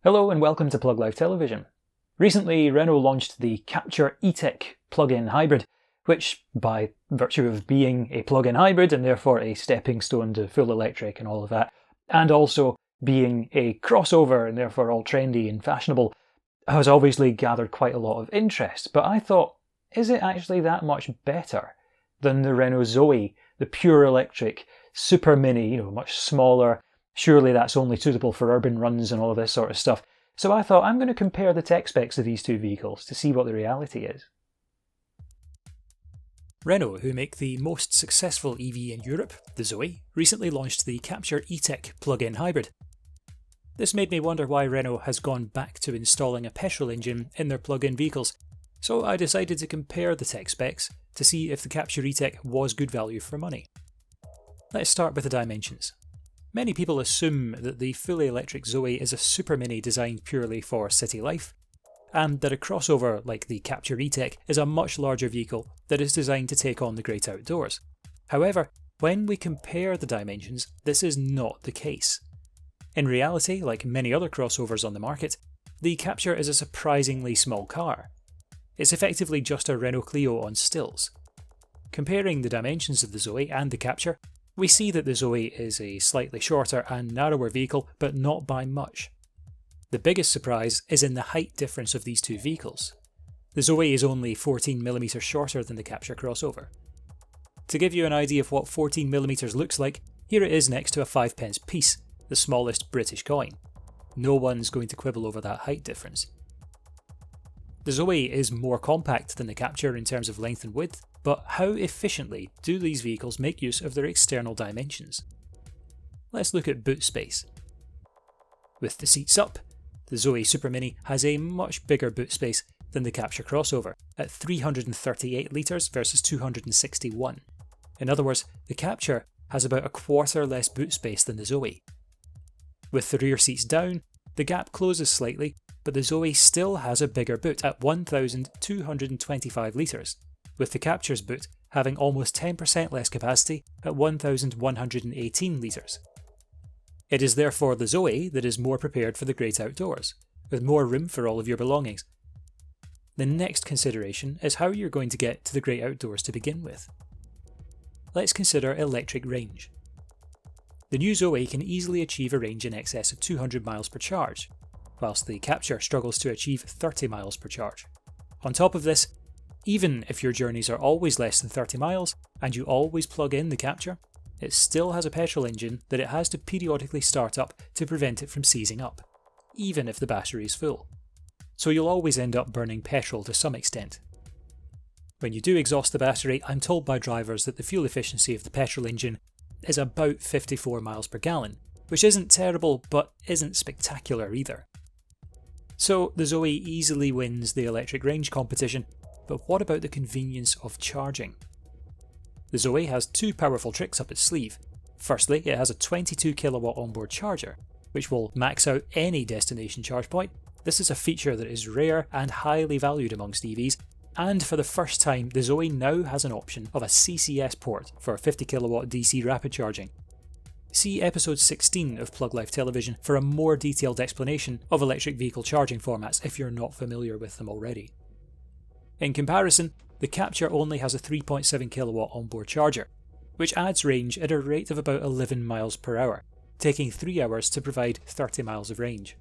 Hello and welcome to Plug Live Television. Recently, Renault launched the Captur E-Tech plug-in hybrid, which, by virtue of being a plug-in hybrid and therefore a stepping stone to full electric and all of that, and also being a crossover and therefore all trendy and fashionable, has obviously gathered quite a lot of interest. But I thought, is it actually that much better than the Renault Zoe, the pure electric super mini, much smaller? Surely that's only suitable for urban runs and all of this sort of stuff. So I thought I'm going to compare the tech specs of these two vehicles to see what the reality is. Renault, who make the most successful EV in Europe, the Zoe, recently launched the Captur E-Tech plug-in hybrid. This made me wonder why Renault has gone back to installing a petrol engine in their plug-in vehicles, so I decided to compare the tech specs to see if the Captur E-Tech was good value for money. Let's start with the dimensions. Many people assume that the fully electric Zoe is a super mini designed purely for city life, and that a crossover like the Captur E-Tech is a much larger vehicle that is designed to take on the great outdoors. However, when we compare the dimensions, this is not the case. In reality, like many other crossovers on the market, the Captur is a surprisingly small car. It's effectively just a Renault Clio on stilts. Comparing the dimensions of the Zoe and the Captur, we see that the Zoe is a slightly shorter and narrower vehicle, but not by much. The biggest surprise is in the height difference of these two vehicles. The Zoe is only 14mm shorter than the Captur crossover. To give you an idea of what 14mm looks like, here it is next to a 5p piece, the smallest British coin. No one's going to quibble over that height difference. The Zoe is more compact than the Captur in terms of length and width, but how efficiently do these vehicles make use of their external dimensions? Let's look at boot space. With the seats up, the Zoe Super Mini has a much bigger boot space than the Captur crossover, at 338 litres versus 261. In other words, the Captur has about a quarter less boot space than the Zoe. With the rear seats down, the gap closes slightly, but the Zoe still has a bigger boot at 1,225 litres, with the Captur's boot having almost 10% less capacity at 1,118 litres. It is therefore the Zoe that is more prepared for the great outdoors, with more room for all of your belongings. The next consideration is how you're going to get to the great outdoors to begin with. Let's consider electric range. The new Zoe can easily achieve a range in excess of 200 miles per charge, whilst the Captur struggles to achieve 30 miles per charge. On top of this, even if your journeys are always less than 30 miles and you always plug in the Captur, it still has a petrol engine that it has to periodically start up to prevent it from seizing up, even if the battery is full. So you'll always end up burning petrol to some extent. When you do exhaust the battery, I'm told by drivers that the fuel efficiency of the petrol engine is about 54 miles per gallon, which isn't terrible but isn't spectacular either. So the Zoe easily wins the electric range competition, but what about the convenience of charging? The Zoe has two powerful tricks up its sleeve. Firstly, it has a 22kW onboard charger, which will max out any destination charge point. This is a feature that is rare and highly valued amongst EVs, and for the first time the Zoe now has an option of a CCS port for 50kW DC rapid charging. See episode 16 of Plug Live Television for a more detailed explanation of electric vehicle charging formats if you're not familiar with them already. In comparison, the Captur only has a 3.7kW onboard charger, which adds range at a rate of about 11 miles per hour, taking 3 hours to provide 30 miles of range.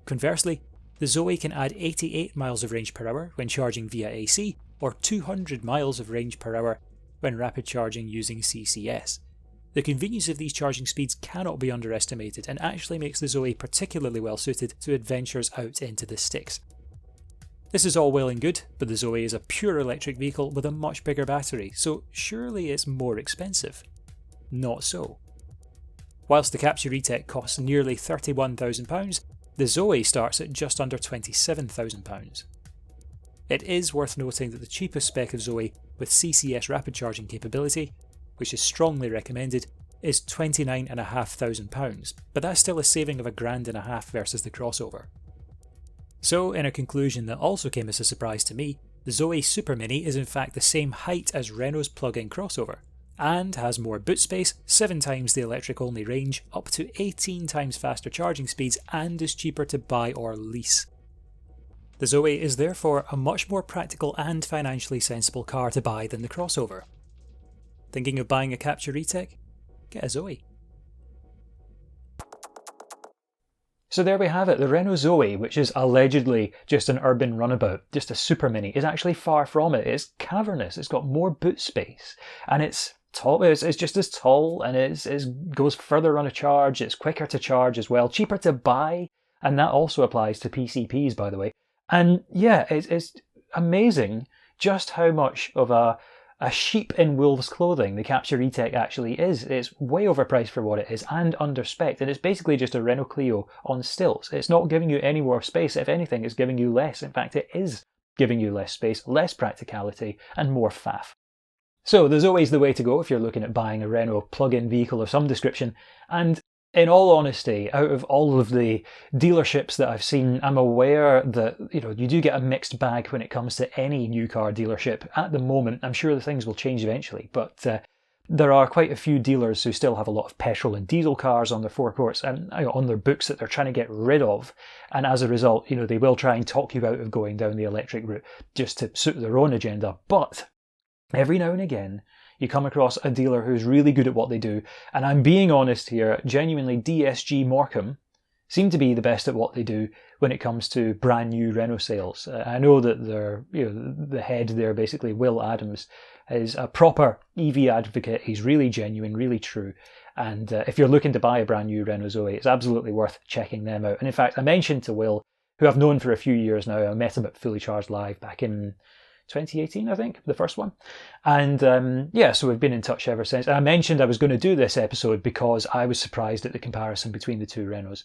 Conversely, the Zoe can add 88 miles of range per hour when charging via AC, or 200 miles of range per hour when rapid charging using CCS. The convenience of these charging speeds cannot be underestimated and actually makes the Zoe particularly well suited to adventures out into the sticks. This is all well and good, but the Zoe is a pure electric vehicle with a much bigger battery, so surely it's more expensive. Not so. Whilst the Captur E-Tech costs nearly £31,000, the Zoe starts at just under £27,000. It is worth noting that the cheapest spec of Zoe with CCS rapid charging capability, which is strongly recommended, is £29,500, but that's still a saving of £1,500 versus the crossover. So, in a conclusion that also came as a surprise to me, the Zoe Super Mini is in fact the same height as Renault's plug-in crossover, and has more boot space, 7 times the electric-only range, up to 18 times faster charging speeds, and is cheaper to buy or lease. The Zoe is therefore a much more practical and financially sensible car to buy than the crossover. Thinking of buying a Captur E-Tech? Get a Zoe. So there we have it, the Renault Zoe, which is allegedly just an urban runabout, just a super mini, is actually far from it. It's cavernous, it's got more boot space, and it's tall, it's just as tall, and it goes further on a charge, it's quicker to charge as well, cheaper to buy, and that also applies to PCPs, by the way. And yeah, it's amazing just how much of a sheep in wolf's clothing the Captur E-Tech actually is. It's way overpriced for what it is and under-spec'd, and it's basically just a Renault Clio on stilts. It's not giving you any more space. If anything, it's giving you less. In fact, it is giving you less space, less practicality, and more faff. So the Zoe's the way to go if you're looking at buying a Renault plug-in vehicle of some description. And in all honesty, out of all of the dealerships that I've seen, I'm aware that you do get a mixed bag when it comes to any new car dealership. At the moment, I'm sure the things will change eventually, but there are quite a few dealers who still have a lot of petrol and diesel cars on their forecourts and on their books that they're trying to get rid of. And as a result, they will try and talk you out of going down the electric route just to suit their own agenda. But every now and again, you come across a dealer who's really good at what they do, and I'm being honest here, genuinely DSG Morecambe seem to be the best at what they do when it comes to brand new Renault sales. I know that the head there, basically Will Adams, is a proper EV advocate. He's really genuine, really true. And if you're looking to buy a brand new Renault Zoe, it's absolutely worth checking them out. And in fact, I mentioned to Will, who I've known for a few years now, I met him at Fully Charged Live back in 2018, I think, the first one. And so we've been in touch ever since. And I mentioned I was going to do this episode because I was surprised at the comparison between the two Renaults.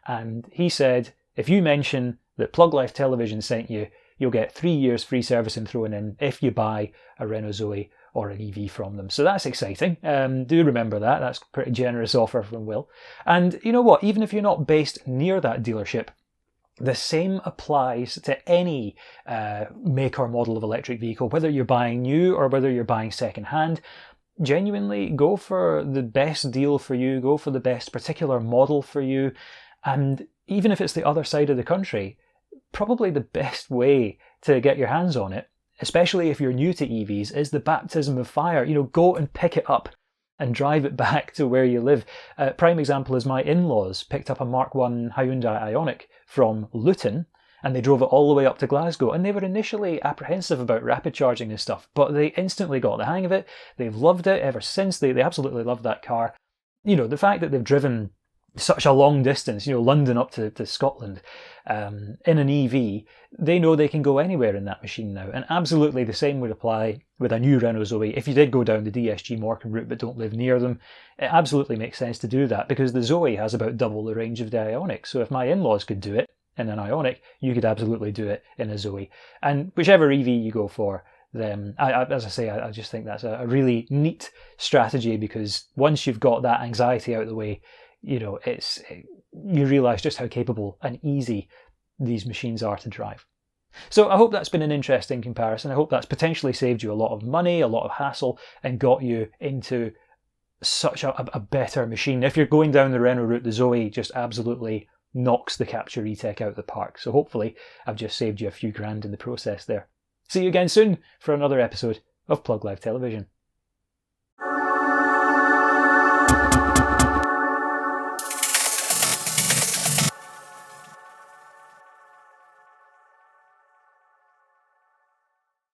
And he said, if you mention that Plug Life Television sent you, you'll get 3 years free servicing thrown in if you buy a Renault Zoe or an EV from them. So that's exciting. Do remember that. That's a pretty generous offer from Will. And you know what? Even if you're not based near that dealership, the same applies to any make or model of electric vehicle, whether you're buying new or whether you're buying second hand. Genuinely, go for the best deal for you, go for the best particular model for you, and even if it's the other side of the country, probably the best way to get your hands on it, especially if you're new to EVs, is the baptism of fire. Go and pick it up and drive it back to where you live. Prime example is my in-laws picked up a Mark 1 Hyundai Ioniq from Luton, and they drove it all the way up to Glasgow, and they were initially apprehensive about rapid charging and stuff, but they instantly got the hang of it. They've loved it ever since. They absolutely love that car. The fact that they've driven such a long distance, London up to Scotland, in an EV, they know they can go anywhere in that machine now. And absolutely the same would apply with a new Renault Zoe. If you did go down the DSG Morecambe route but don't live near them, it absolutely makes sense to do that, because the Zoe has about double the range of the Ioniq. So if my in-laws could do it in an Ioniq, you could absolutely do it in a Zoe. And whichever EV you go for, then, as I say, I just think that's a really neat strategy, because once you've got that anxiety out of the way, you realise just how capable and easy these machines are to drive. So I hope that's been an interesting comparison. I hope that's potentially saved you a lot of money, a lot of hassle, and got you into such a better machine. If you're going down the Renault route, the Zoe just absolutely knocks the Captur E-Tech out of the park. So hopefully I've just saved you a few grand in the process there. See you again soon for another episode of Plug Live Television.